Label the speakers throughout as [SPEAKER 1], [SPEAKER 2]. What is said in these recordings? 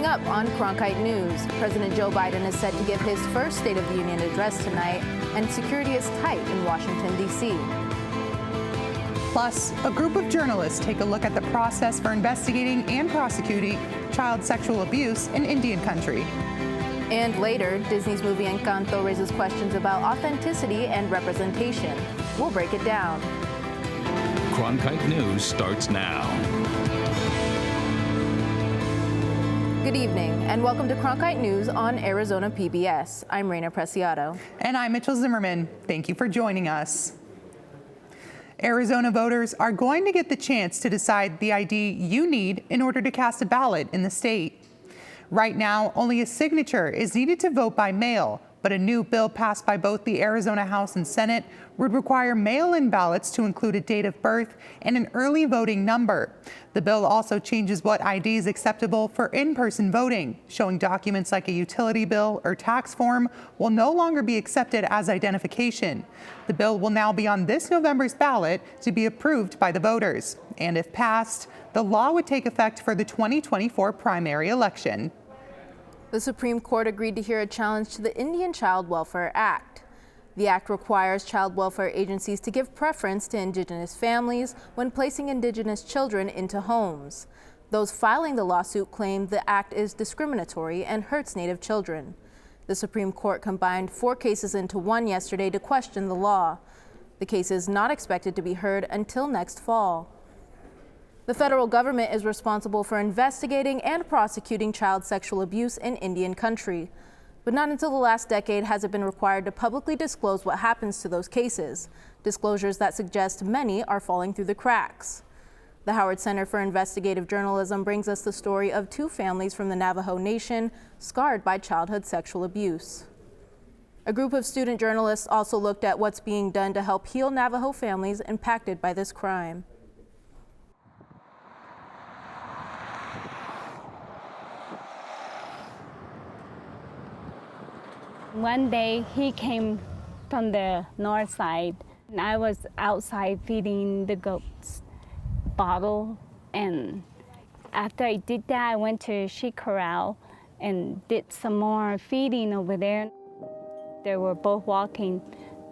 [SPEAKER 1] Coming up on Cronkite News, President Joe Biden is set to give his first State of the Union address tonight, and security is tight in Washington, D.C.
[SPEAKER 2] Plus, a group of journalists take a look at the process for investigating and prosecuting child sexual abuse in Indian country.
[SPEAKER 1] And later, Disney's movie Encanto raises questions about authenticity and representation. We'll break it down.
[SPEAKER 3] Cronkite News starts now.
[SPEAKER 1] Good evening, and welcome to Cronkite News on Arizona PBS. I'm Raina Preciado.
[SPEAKER 2] And I'm Mitchell Zimmerman. Thank you for joining us. Arizona voters are going to get the chance to decide the ID you need in order to cast a ballot in the state. Right now, only a signature is needed to vote by mail, but a new bill passed by both the Arizona House and Senate would require mail-in ballots to include a date of birth and an early voting number. The bill also changes what ID is acceptable for in-person voting, showing documents like a utility bill or tax form will no longer be accepted as identification. The bill will now be on this November's ballot to be approved by the voters. And if passed, the law would take effect for the 2024 primary election.
[SPEAKER 1] The Supreme Court agreed to hear a challenge to the Indian Child Welfare Act. The act requires child welfare agencies to give preference to Indigenous families when placing Indigenous children into homes. Those filing the lawsuit claim the act is discriminatory and hurts Native children. The Supreme Court combined 4 cases into one yesterday to question the law. The case is not expected to be heard until next fall. The federal government is responsible for investigating and prosecuting child sexual abuse in Indian country. But not until the last decade has it been required to publicly disclose what happens to those cases, disclosures that suggest many are falling through the cracks. The Howard Center for Investigative Journalism brings us the story of 2 families from the Navajo Nation scarred by childhood sexual abuse. A group of student journalists also looked at what's being done to help heal Navajo families impacted by this crime.
[SPEAKER 4] One day he came from the north side and I was outside feeding the goats bottle, and after I did that I went to sheep corral and did some more feeding over there. They were both walking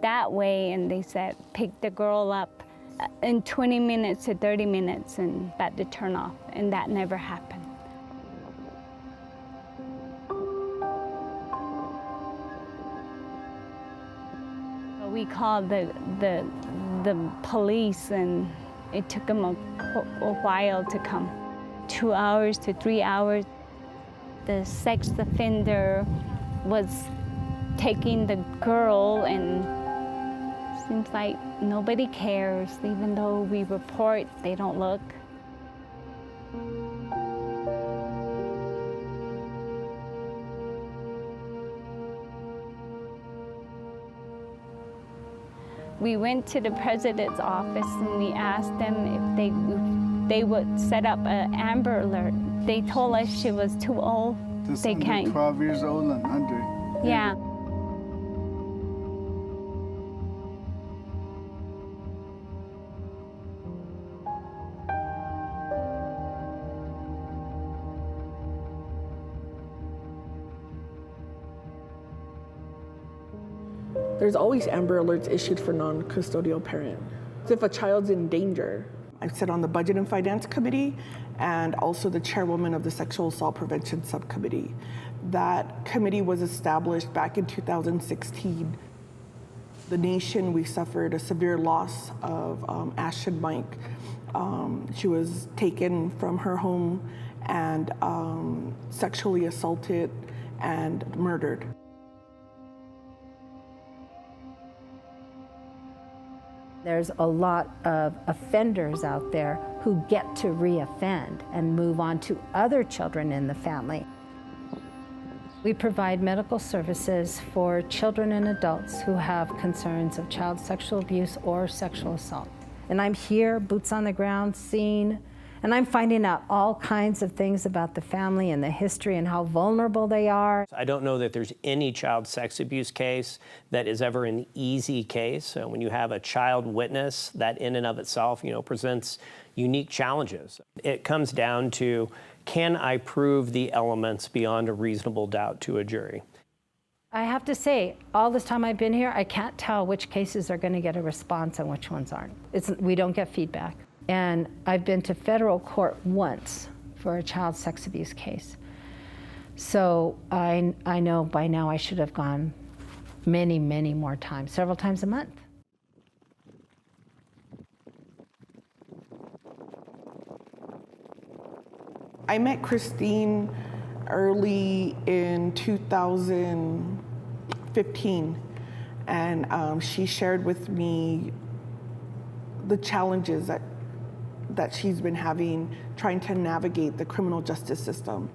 [SPEAKER 4] that way and they said pick the girl up in 20 minutes to 30 minutes and about to turn off, and that never happened. We called the police and it took them a while to come. 2 hours to 3 hours. The sex offender was taking the girl, and seems like nobody cares. Even though we report, they don't look. We went to the president's office and we asked them if they would set up an Amber Alert. They told us she was too old.
[SPEAKER 5] Just
[SPEAKER 4] they
[SPEAKER 5] under
[SPEAKER 4] can't.
[SPEAKER 5] 12 years old and under.
[SPEAKER 4] Yeah.
[SPEAKER 6] There's always Amber Alerts issued for non-custodial parent. If a child's in danger. I sit on the Budget and Finance Committee and also the chairwoman of the Sexual Assault Prevention Subcommittee. That committee was established back in 2016. The nation, we suffered a severe loss of Ashton Mike. She was taken from her home and sexually assaulted and murdered.
[SPEAKER 7] There's a lot of offenders out there who get to re-offend and move on to other children in the family. We provide medical services for children and adults who have concerns of child sexual abuse or sexual assault. And I'm here, boots on the ground, seeing, and I'm finding out all kinds of things about the family and the history and how vulnerable they are.
[SPEAKER 8] I don't know that there's any child sex abuse case that is ever an easy case. When you have a child witness, that in and of itself, presents unique challenges. It comes down to can I prove the elements beyond a reasonable doubt to a jury?
[SPEAKER 7] I have to say, all this time I've been here, I can't tell which cases are going to get a response and which ones aren't. We don't get feedback. And I've been to federal court once for a child sex abuse case. So I know by now I should have gone many, many more times, several times a month.
[SPEAKER 6] I met Christine early in 2015, and she shared with me the challenges that she's been having trying to navigate the criminal justice system.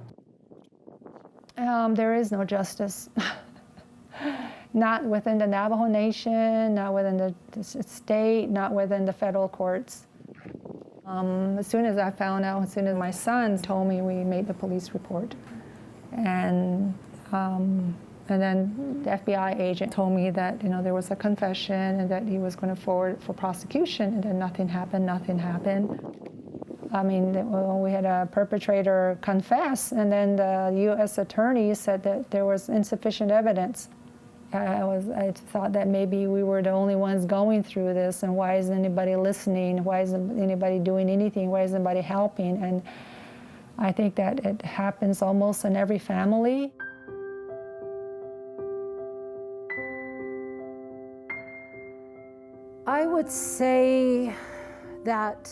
[SPEAKER 5] There is no justice. Not within the Navajo Nation, not within the state, not within the federal courts. As soon as I found out, as soon as my son told me, we made the police report. And then the FBI agent told me that there was a confession and that he was going to forward it for prosecution, and then nothing happened. I mean, we had a perpetrator confess, and then the U.S. attorney said that there was insufficient evidence. I thought that maybe we were the only ones going through this, and why isn't anybody listening? Why isn't anybody doing anything? Why isn't anybody helping? And I think that it happens almost in every family.
[SPEAKER 7] I would say that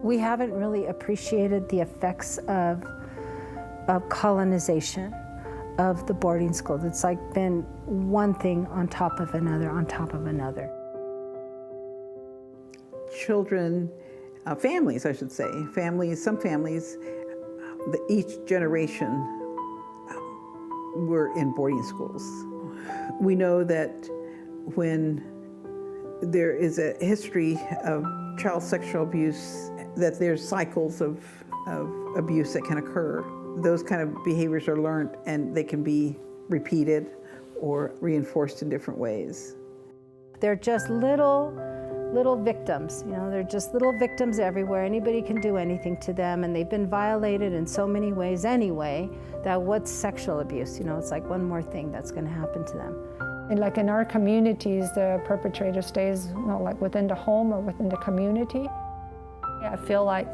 [SPEAKER 7] we haven't really appreciated the effects of colonization of the boarding schools. It's like been one thing on top of another, on top of another.
[SPEAKER 9] Children, families, I should say, some families, each generation were in boarding schools. We know that when there is a history of child sexual abuse, that there's cycles of abuse that can occur. Those kind of behaviors are learned, and they can be repeated or reinforced in different ways.
[SPEAKER 7] They're just little victims, they're just little victims everywhere. Anybody can do anything to them, and they've been violated in so many ways anyway, that what's sexual abuse? It's like one more thing that's going to happen to them.
[SPEAKER 5] And like in our communities, the perpetrator stays like within the home or within the community. I feel like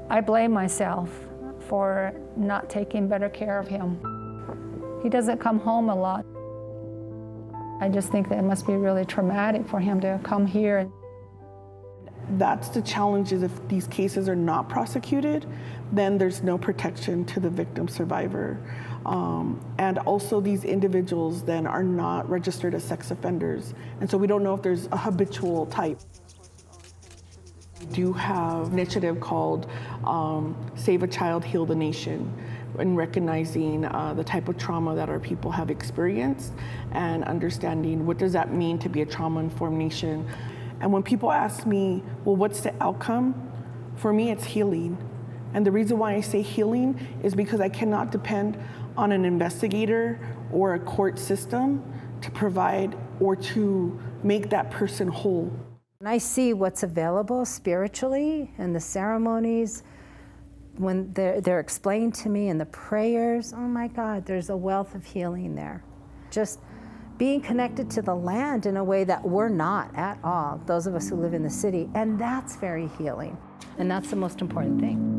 [SPEAKER 5] I blame myself for not taking better care of him. He doesn't come home a lot. I just think that it must be really traumatic for him to come here.
[SPEAKER 6] That's the challenge, is if these cases are not prosecuted, then there's no protection to the victim survivor. And also these individuals then are not registered as sex offenders. And so we don't know if there's a habitual type. We do have an initiative called Save a Child, Heal the Nation, in recognizing the type of trauma that our people have experienced and understanding what does that mean to be a trauma-informed nation. And when people ask me, well, what's the outcome? For me, it's healing. And the reason why I say healing is because I cannot depend on an investigator or a court system to provide or to make that person whole.
[SPEAKER 7] And I see what's available spiritually in the ceremonies, when they're explained to me in the prayers. Oh my God, there's a wealth of healing there. Just being connected to the land in a way that we're not at all, those of us who live in the city, and that's very healing. And that's the most important thing.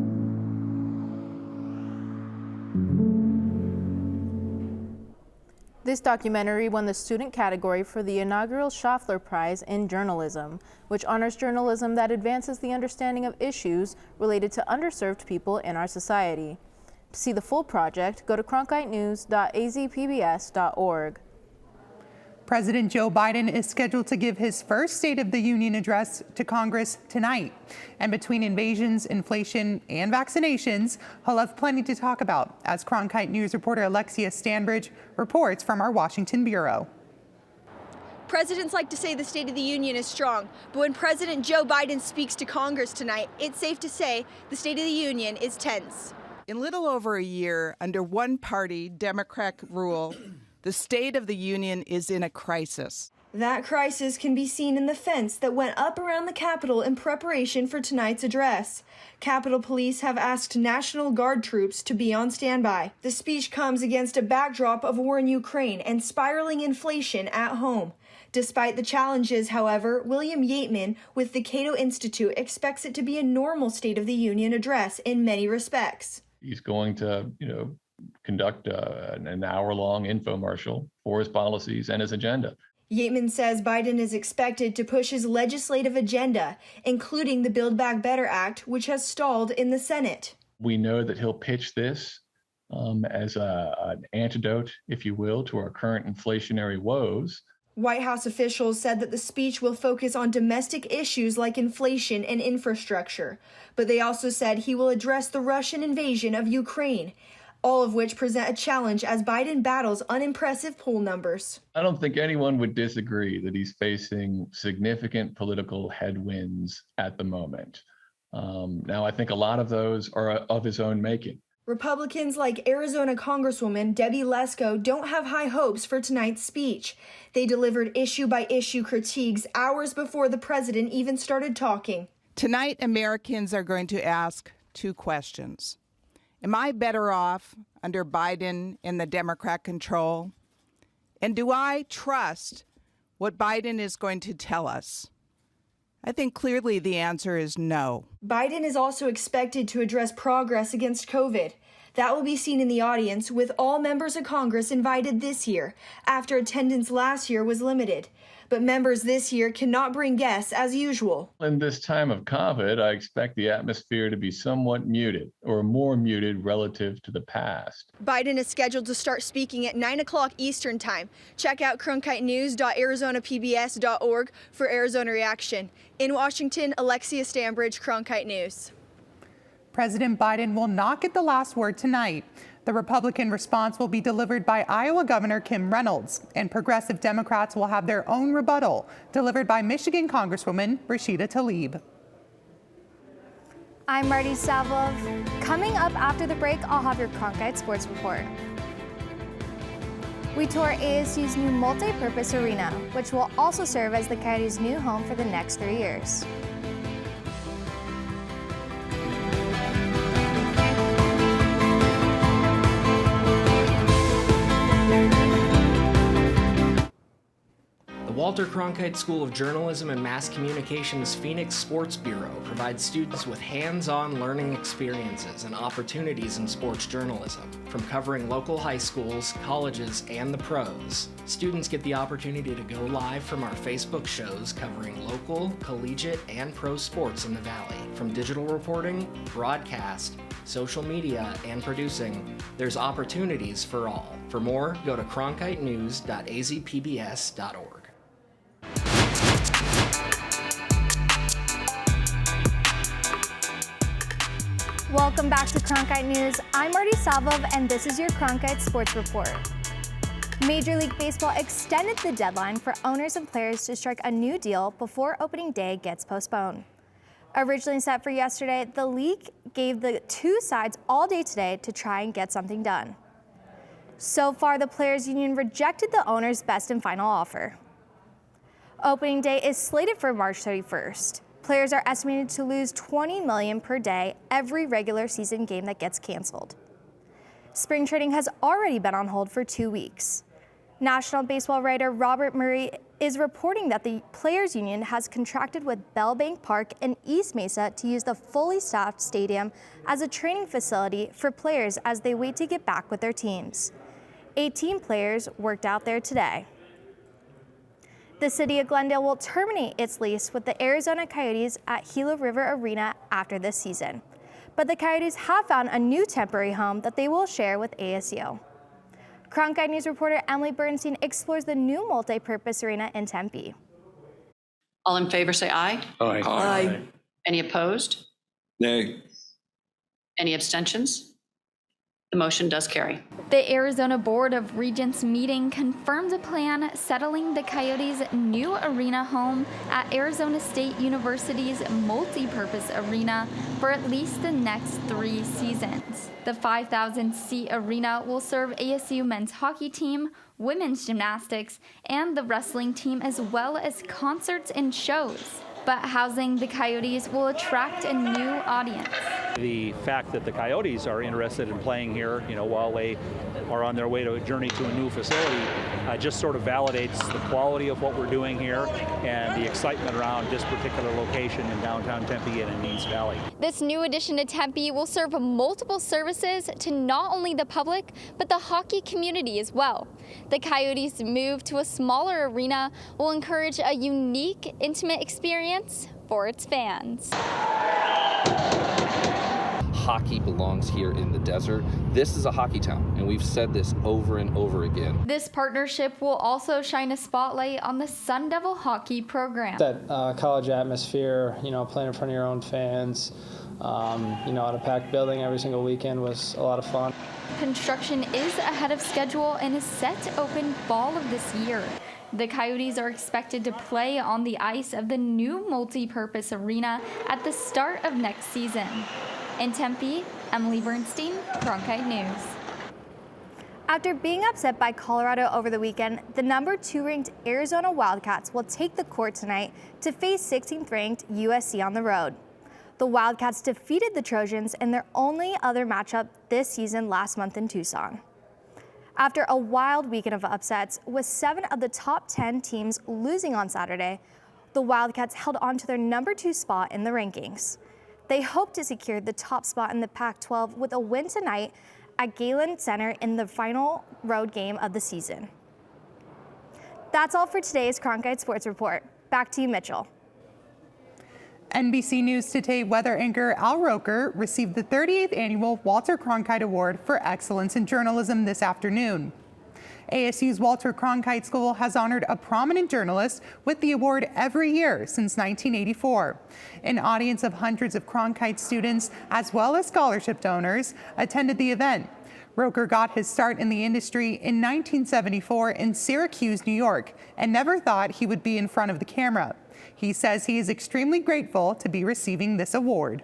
[SPEAKER 1] This documentary won the student category for the inaugural Schaffler Prize in Journalism, which honors journalism that advances the understanding of issues related to underserved people in our society. To see the full project, go to cronkitenews.azpbs.org.
[SPEAKER 2] President Joe Biden is scheduled to give his first State of the Union address to Congress tonight. And between invasions, inflation, and vaccinations, he'll have plenty to talk about, as Cronkite News reporter Alexia Stanbridge reports from our Washington bureau.
[SPEAKER 10] Presidents like to say the State of the Union is strong, but when President Joe Biden speaks to Congress tonight, it's safe to say the State of the Union is tense.
[SPEAKER 11] In little over a year, under one-party Democrat rule, the State of the Union is in a crisis.
[SPEAKER 10] That crisis can be seen in the fence that went up around the Capitol in preparation for tonight's address. Capitol Police have asked National Guard troops to be on standby. The speech comes against a backdrop of war in Ukraine and spiraling inflation at home. Despite the challenges, however, William Yateman with the Cato Institute expects it to be a normal State of the Union address in many respects.
[SPEAKER 12] He's going to, conduct an hour-long infomercial for his policies and his agenda.
[SPEAKER 10] Yateman says Biden is expected to push his legislative agenda, including the Build Back Better Act, which has stalled in the Senate.
[SPEAKER 12] We know that he'll pitch this as an antidote, if you will, to our current inflationary woes.
[SPEAKER 10] White House officials said that the speech will focus on domestic issues like inflation and infrastructure, but they also said he will address the Russian invasion of Ukraine, all of which present a challenge as Biden battles unimpressive poll numbers.
[SPEAKER 12] I don't think anyone would disagree that he's facing significant political headwinds at the moment. Now, I think a lot of those are of his own making.
[SPEAKER 10] Republicans like Arizona Congresswoman Debbie Lesko don't have high hopes for tonight's speech. They delivered issue-by-issue critiques hours before the president even started talking.
[SPEAKER 11] Tonight, Americans are going to ask two questions. Am I better off under Biden and the Democrat control? And do I trust what Biden is going to tell us? I think clearly the answer is no.
[SPEAKER 10] Biden is also expected to address progress against COVID. That will be seen in the audience with all members of Congress invited this year, after attendance last year was limited. But members this year cannot bring guests as usual.
[SPEAKER 12] In this time of COVID, I expect the atmosphere to be somewhat muted, or more muted relative to the past.
[SPEAKER 10] Biden is scheduled to start speaking at 9 o'clock Eastern Time. Check out cronkitenews.arizonapbs.org for Arizona Reaction. In Washington, Alexia Stambridge, Cronkite News.
[SPEAKER 2] President Biden will not get the last word tonight. The Republican response will be delivered by Iowa Governor Kim Reynolds, and progressive Democrats will have their own rebuttal, delivered by Michigan Congresswoman Rashida Tlaib.
[SPEAKER 13] I'm Marty Savlov. Coming up after the break, I'll have your Cronkite Sports Report. We tour ASU's new multi-purpose arena, which will also serve as the Coyotes' new home for the next 3 years.
[SPEAKER 14] The Walter Cronkite School of Journalism and Mass Communication's Phoenix Sports Bureau provides students with hands-on learning experiences and opportunities in sports journalism. From covering local high schools, colleges, and the pros, students get the opportunity to go live from our Facebook shows covering local, collegiate, and pro sports in the Valley. From digital reporting, broadcast, social media, and producing, there's opportunities for all. For more, go to cronkitenews.azpbs.org.
[SPEAKER 13] Welcome back to Cronkite News. I'm Marty Savlov, and this is your Cronkite Sports Report. Major League Baseball extended the deadline for owners and players to strike a new deal before opening day gets postponed. Originally set for yesterday, the league gave the two sides all day today to try and get something done. So far, the Players Union rejected the owner's best and final offer. Opening day is slated for March 31st. Players are estimated to lose $20 million per day every regular season game that gets canceled. Spring training has already been on hold for 2 weeks. National baseball writer Robert Murray is reporting that the Players Union has contracted with Bellbank Park in East Mesa to use the fully staffed stadium as a training facility for players as they wait to get back with their teams. 18 players worked out there today. The city of Glendale will terminate its lease with the Arizona Coyotes at Gila River Arena after this season. But the Coyotes have found a new temporary home that they will share with ASU. Cronkite News reporter Emily Bernstein explores the new multi-purpose arena in Tempe.
[SPEAKER 15] All in favor say aye.
[SPEAKER 16] Aye.
[SPEAKER 15] Aye. Any opposed?
[SPEAKER 16] Nay.
[SPEAKER 15] Any abstentions? The motion does carry.
[SPEAKER 16] The Arizona Board of Regents meeting confirmed a plan settling the Coyotes' new arena home at Arizona State University's multi-purpose arena for at least the next 3 seasons. The 5,000-seat arena will serve ASU men's hockey team, women's gymnastics, and the wrestling team, as well as concerts and shows. But housing the Coyotes will attract a new audience.
[SPEAKER 17] The fact that the Coyotes are interested in playing here, while they are on their way to a journey to a new facility, just sort of validates the quality of what we're doing here and the excitement around this particular location in downtown Tempe and in East Valley.
[SPEAKER 16] This new addition to Tempe will serve multiple services to not only the public, but the hockey community as well. The Coyotes' move to a smaller arena will encourage a unique, intimate experience for its fans.
[SPEAKER 18] Hockey belongs here in the desert. This is a hockey town, and we've said this over and over again.
[SPEAKER 16] This partnership will also shine a spotlight on the Sun Devil hockey program.
[SPEAKER 19] That college atmosphere, playing in front of your own fans, at a packed building every single weekend was a lot of fun.
[SPEAKER 16] Construction is ahead of schedule and is set to open fall of this year. The Coyotes are expected to play on the ice of the new multi-purpose arena at the start of next season. In Tempe, Emily Bernstein, Cronkite News.
[SPEAKER 13] After being upset by Colorado over the weekend, the number 2 ranked Arizona Wildcats will take the court tonight to face 16th ranked USC on the road. The Wildcats defeated the Trojans in their only other matchup this season last month in Tucson. After a wild weekend of upsets, with 7 of the top 10 teams losing on Saturday, the Wildcats held on to their number 2 spot in the rankings. They hope to secure the top spot in the Pac-12 with a win tonight at Galen Center in the final road game of the season. That's all for today's Cronkite Sports Report. Back to you, Mitchell.
[SPEAKER 2] NBC News Today weather anchor Al Roker received the 38th annual Walter Cronkite Award for Excellence in Journalism this afternoon. ASU's Walter Cronkite School has honored a prominent journalist with the award every year since 1984. An audience of hundreds of Cronkite students, as well as scholarship donors, attended the event. Roker got his start in the industry in 1974 in Syracuse, New York, and never thought he would be in front of the camera. He says he is extremely grateful to be receiving this award.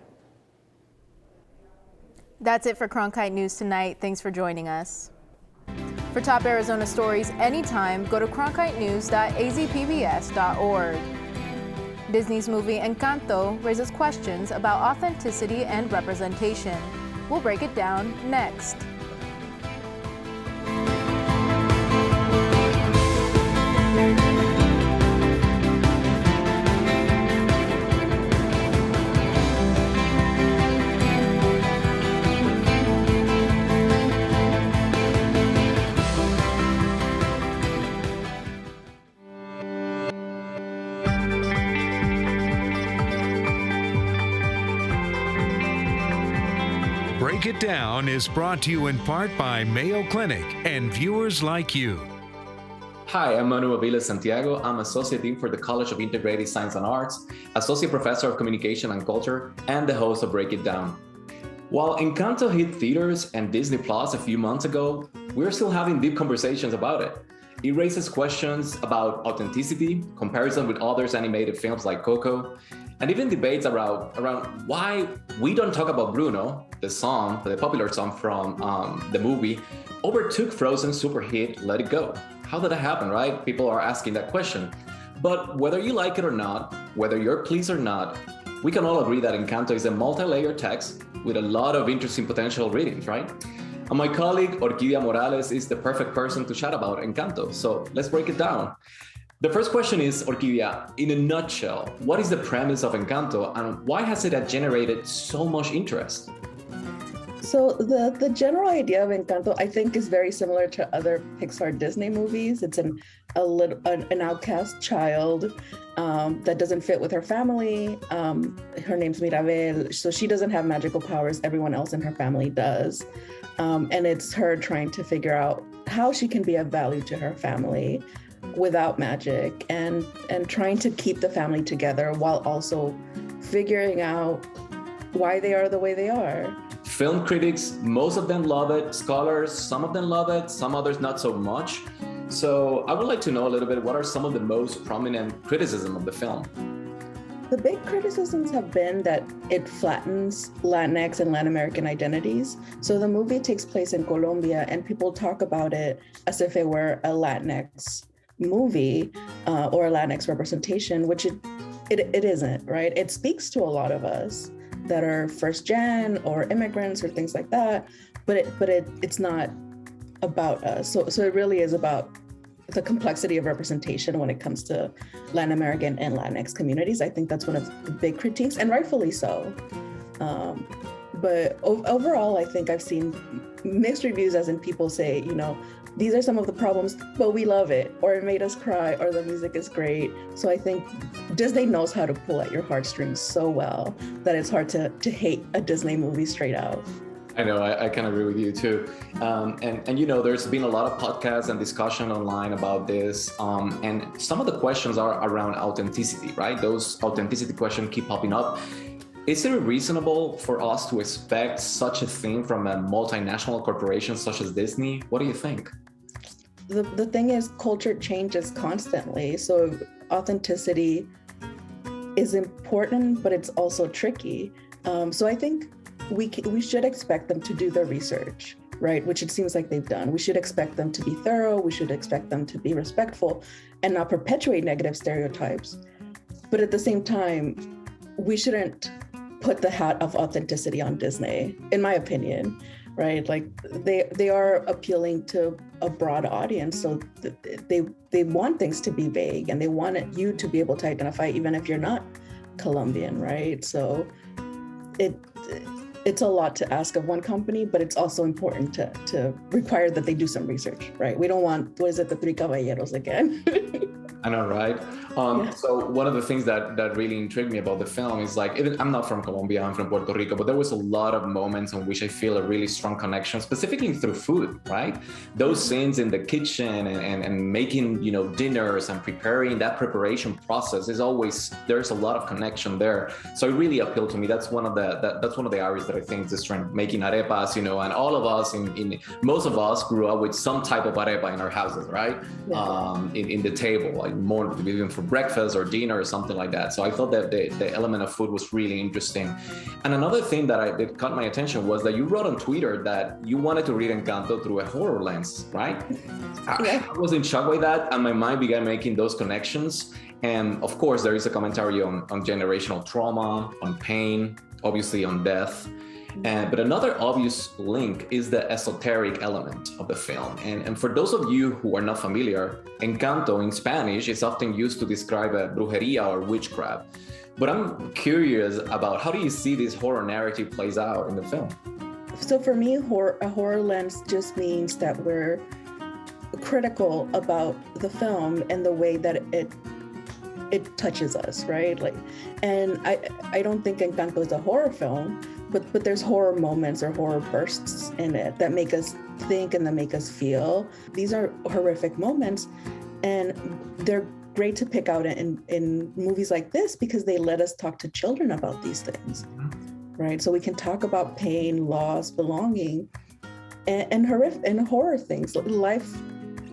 [SPEAKER 1] That's it for Cronkite News tonight. Thanks for joining us. For top Arizona stories anytime, go to cronkitenews.azpbs.org. Disney's movie Encanto raises questions about authenticity and representation. We'll break it down next.
[SPEAKER 20] Break It Down is brought to you in part by Mayo Clinic and viewers like you.
[SPEAKER 21] Hi, I'm Manuel Avila Santiago. I'm Associate Dean for the College of Integrated Science and Arts, Associate Professor of Communication and Culture, and the host of Break It Down. While Encanto hit theaters and Disney Plus a few months ago, we're still having deep conversations about it. It raises questions about authenticity, comparison with others animated films like Coco, and even debates around why we don't talk about Bruno, the popular song from the movie, overtook Frozen's super hit Let It Go. How did that happen, right? People are asking that question. But whether you like it or not, whether you're pleased or not, we can all agree that Encanto is a multi-layered text with a lot of interesting potential readings, right? And my colleague, Orquídea Morales, is the perfect person to chat about Encanto. So let's break it down. The first question is, Orquídea, in a nutshell, what is the premise of Encanto and why has it generated so much interest?
[SPEAKER 22] So the general idea of Encanto, I think, is very similar to other Pixar Disney movies. It's an outcast child that doesn't fit with her family. Her name's Mirabel, so she doesn't have magical powers. Everyone else in her family does. And it's her trying to figure out how she can be of value to her family without magic and trying to keep the family together while also figuring out why they are the way they are.
[SPEAKER 21] Film critics, most of them love it. Scholars, some of them love it, some others not so much. So I would like to know a little bit, what are some of the most prominent criticism of the film?
[SPEAKER 22] The big criticisms have been that it flattens Latinx and Latin American identities. So the movie takes place in Colombia, and people talk about it as if it were a Latinx movie or a Latinx representation, which it isn't, right? It speaks to a lot of us that are first gen or immigrants or things like that, but it's not about us. So it really is about the complexity of representation when it comes to Latin American and Latinx communities. I think that's one of the big critiques, and rightfully so. But overall, I think I've seen mixed reviews, as in people say, these are some of the problems, but we love it, or it made us cry, or the music is great. So I think Disney knows how to pull at your heartstrings so well that it's hard to hate a Disney movie straight out.
[SPEAKER 21] I know, I can agree with you too. And there's been a lot of podcasts and discussion online about this. And some of the questions are around authenticity, right? Those authenticity questions keep popping up. Is it reasonable for us to expect such a thing from a multinational corporation such as Disney? What do you think?
[SPEAKER 22] The thing is, culture changes constantly. So authenticity is important, but it's also tricky. So I think we should expect them to do their research, right? Which it seems like they've done. We should expect them to be thorough. We should expect them to be respectful and not perpetuate negative stereotypes. But at the same time, we shouldn't put the hat of authenticity on Disney, in my opinion, right? Like they are appealing to a broad audience. So they want things to be vague, and they want you to be able to identify even if you're not Colombian, right? So it's a lot to ask of one company, but it's also important to require that they do some research, right? We don't want, what is it, the Three Caballeros again?
[SPEAKER 21] I know, right? So one of the things that really intrigued me about the film is I'm not from Colombia, I'm from Puerto Rico, but there was a lot of moments in which I feel a really strong connection, specifically through food, right? Those scenes in the kitchen and making, dinners and preparing, that preparation process is always, there's a lot of connection there. So it really appealed to me. That's one of the areas that I think is this trend, making arepas, and all of us, most of us grew up with some type of arepa in our houses, right? Yeah. In the table, more even for breakfast or dinner or something like that. So I thought that the element of food was really interesting. And another thing that caught my attention was that you wrote on Twitter that you wanted to read Encanto through a horror lens, right? Yeah. I was in shock by that, and my mind began making those connections. And of course, there is a commentary on generational trauma, on pain, obviously on death. But another obvious link is the esoteric element of the film. And for those of you who are not familiar, Encanto in Spanish is often used to describe a brujeria or witchcraft. But I'm curious about, how do you see this horror narrative plays out in the film?
[SPEAKER 22] So for me, a horror lens just means that we're critical about the film and the way that it touches us, right? And I don't think Encanto is a horror film, but there's horror moments or horror bursts in it that make us think and that make us feel. These are horrific moments, and they're great to pick out in movies like this because they let us talk to children about these things, right? So we can talk about pain, loss, belonging, and horror things. Life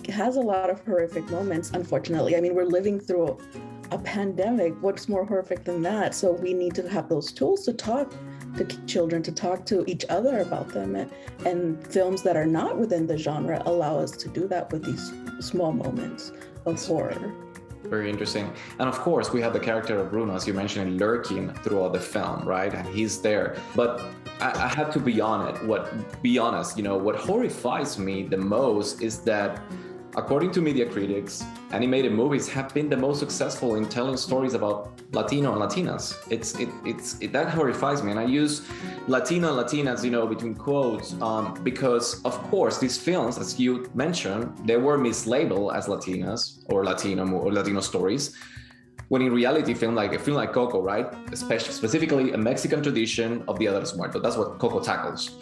[SPEAKER 22] has a lot of horrific moments, unfortunately. I mean, we're living through a pandemic. What's more horrific than that? So we need to have those tools to talk to children, to talk to each other about them. And films that are not within the genre allow us to do that with these small moments of horror.
[SPEAKER 21] Very interesting. And of course, we have the character of Bruno, as you mentioned, lurking throughout the film, right? And he's there. But I have to be honest, what horrifies me the most is that, according to media critics, animated movies have been the most successful in telling stories about Latino and Latinas. That horrifies me. And I use Latino and Latinas, between quotes, because of course these films, as you mentioned, they were mislabeled as Latinas or Latino stories, when in reality, a film like Coco, right? Specifically a Mexican tradition of Dia de los Muertos. That's what Coco tackles.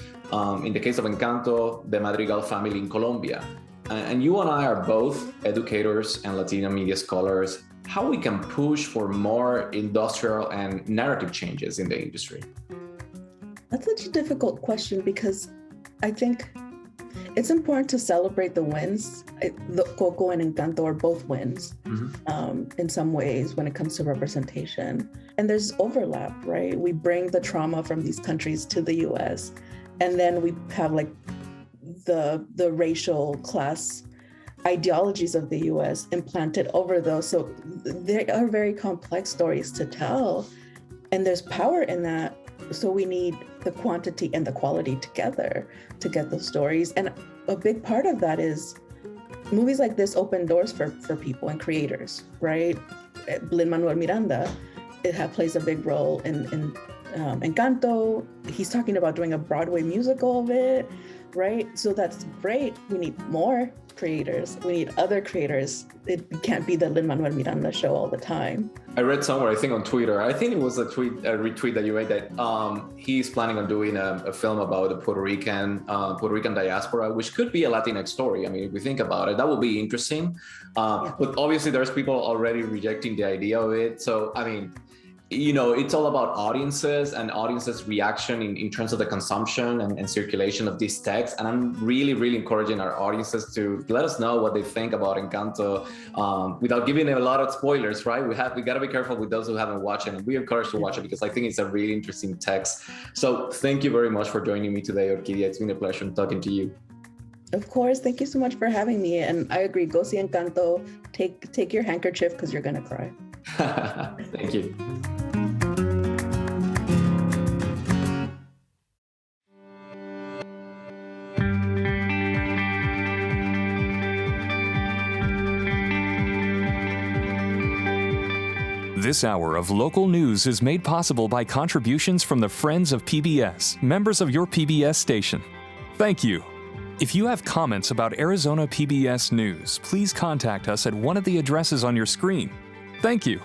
[SPEAKER 21] In the case of Encanto, the Madrigal family in Colombia. And you and I are both educators and Latino media scholars. How we can push for more industrial and narrative changes in the industry?
[SPEAKER 22] That's such a difficult question because I think it's important to celebrate the wins. The Coco and Encanto are both wins in some ways when it comes to representation. And there's overlap, right? We bring the trauma from these countries to the US, and then we have like the racial class ideologies of the US implanted over those. So they are very complex stories to tell, and there's power in that. So we need the quantity and the quality together to get those stories. And a big part of that is movies like this open doors for people and creators, right? Lin-Manuel Miranda, plays a big role in Encanto. He's talking about doing a Broadway musical of it, right? So that's great. We need more creators. We need other creators. It can't be the Lin-Manuel Miranda show all the time.
[SPEAKER 21] I read somewhere, I think on Twitter, I think it was a retweet that you made, that he's planning on doing a film about the Puerto Rican diaspora, which could be a Latinx story. I mean, if we think about it, that would be interesting. But obviously there's people already rejecting the idea of it. So, I mean, it's all about audiences and audiences' reaction in terms of the consumption and circulation of these texts. And I'm really, really encouraging our audiences to let us know what they think about Encanto without giving a lot of spoilers, right? We got to be careful with those who haven't watched it. And we encourage to watch it because I think it's a really interesting text. So thank you very much for joining me today, Orquídea. It's been a pleasure talking to you.
[SPEAKER 22] Of course. Thank you so much for having me. And I agree. Go see Encanto. Take your handkerchief because you're going to cry.
[SPEAKER 21] Thank you.
[SPEAKER 3] This hour of local news is made possible by contributions from the Friends of PBS, members of your PBS station. Thank you. If you have comments about Arizona PBS News, please contact us at one of the addresses on your screen. Thank you.